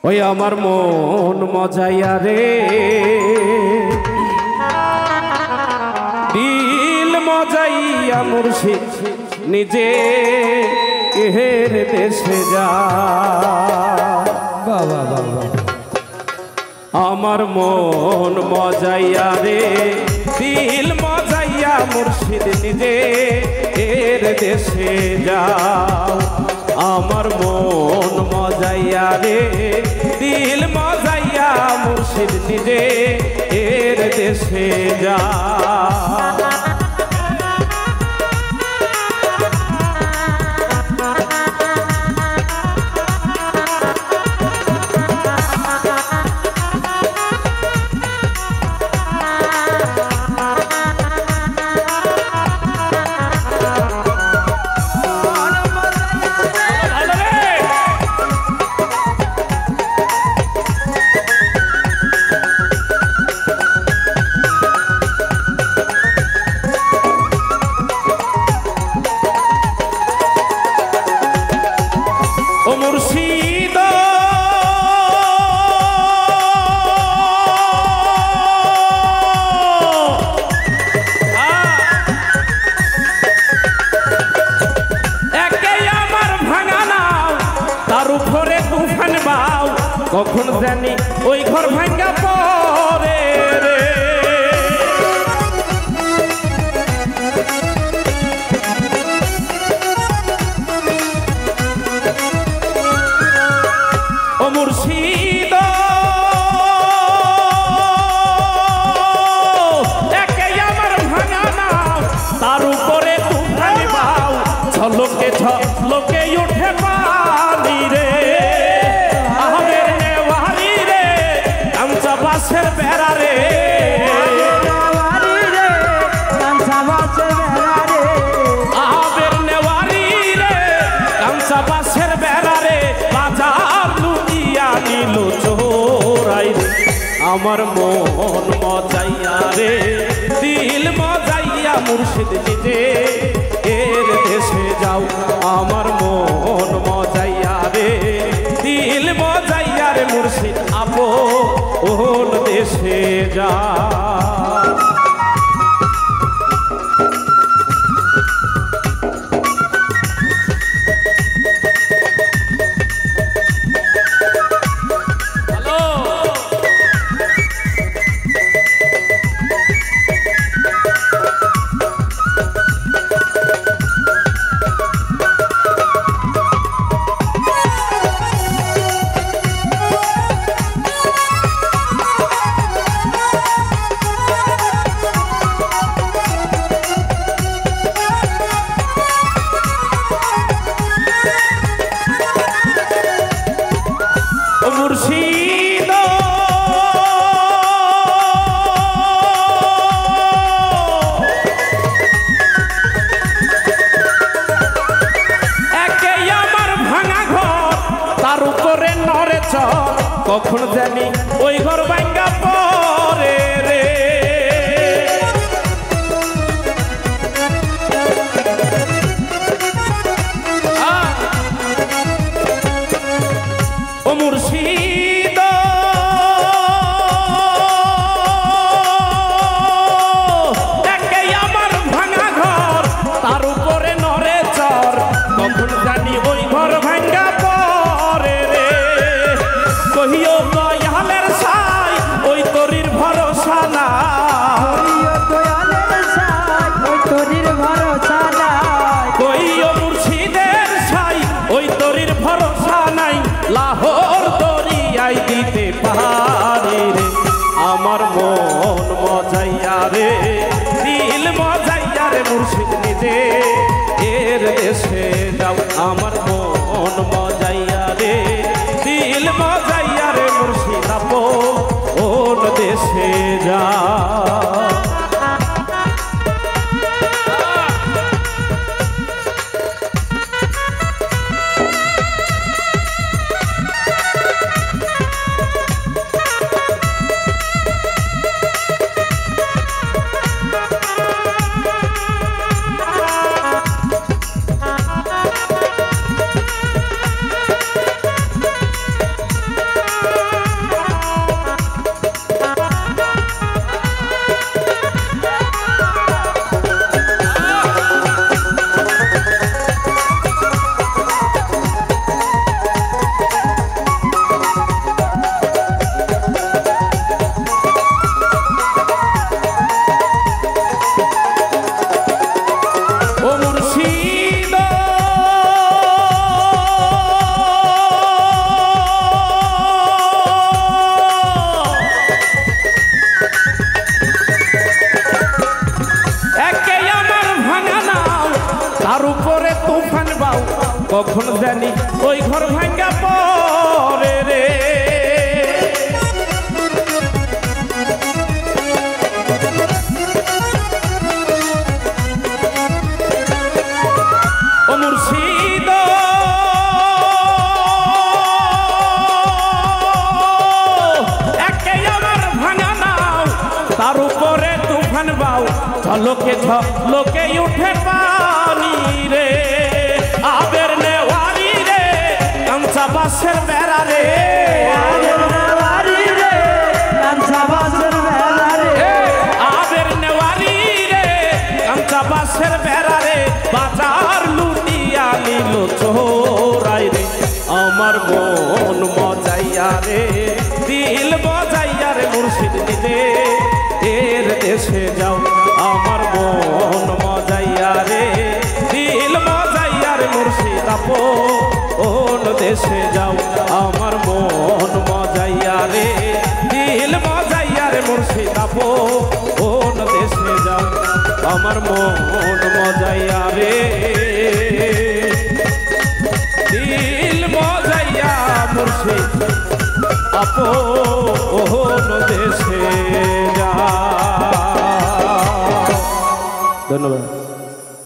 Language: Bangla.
ওই আমার মন মজাইয়া রে দিল মজাইয়া মুর্শিদ নিজে এর দেশে যা। বাবা বাবা আমার মন মজাইয়া রে দিল মজাইয়া মুর্শিদ নিজে এর দেশে যাও। আমার মন মজাইয়া রে দিল মজাইয়া মুর্শিদ নিজে এর দেশে যাও। মুর্শিদ একে আমার ভাঙা নাও তার উপরে তুফান বাও কখন জানি ওই ঘর ভাঙ্গা পরে রে। মুর্শিদ একে আমার ভাঙা নাও তার উপরে তুফান বাও ঝলকে ঝলকে উঠে পানি রে। আহমের নেওয়ারি রে কাঞ্চা বাসের বেড়া রে আহমের নেওয়ারি রে কাঞ্চা বাসের বেড়া রে বাজার লুটিয়া নিল চোরাই রে। আমার মন মজাইয়া রে দিল মজাইয়া মুর্শিদ নিজে এর দেশে যাও। আমার মন মজাইয়া রে দিল মজাইয়া রে মুর্শিদ আপন দেশে যাও। মুর্শিদ একে আমার ভাঙা ঘর তার উপরে নড়ে চর কখন জানি ওই ঘর ভাঙ্গা পরে রে। ও মুর্শিদ একে আমার ভাঙা ঘর তার উপরে নড়ে চর কখন জানি ওই ঘর ভাঙ্গা পরে রে। কহিও দয়ালের সাই ও কখন জানি ওই ঘর ভাঙ্গা পরে রে। ও মুর্শিদ একে আমার ভাঙা নাও তার উপরে তুফান বাউ ঝলকে ঝলকে উঠে পানি রে। আবের নেওয়ারি রে কাঞ্চা বাসের বেড়া রে, আবের নেওয়ারি রে কাঞ্চা বাসের বেড়া রে, আবের নেওয়ারি রে কাঞ্চা বাসের বেড়া রে। বাজার লুটিয়া নিল চোরাই রে, আমার মন মজাইয়া রে, দিল বজাইয়া রে মুর্শিদ নিজে এর দেশে যাও। আমার মন মজাইয়া রে, দিল মজাইয়া রে মুর্শিদ আপন দেশে যাও। আমার মন মজাইয়া রে, দিল মজাইয়া রে মুর্শিদ আপন দেশে যাও। আমার মন মজাইয়া রে, দিল মজাইয়া মুর্শিদ আপন দেশে যাও। ধন্যবাদ।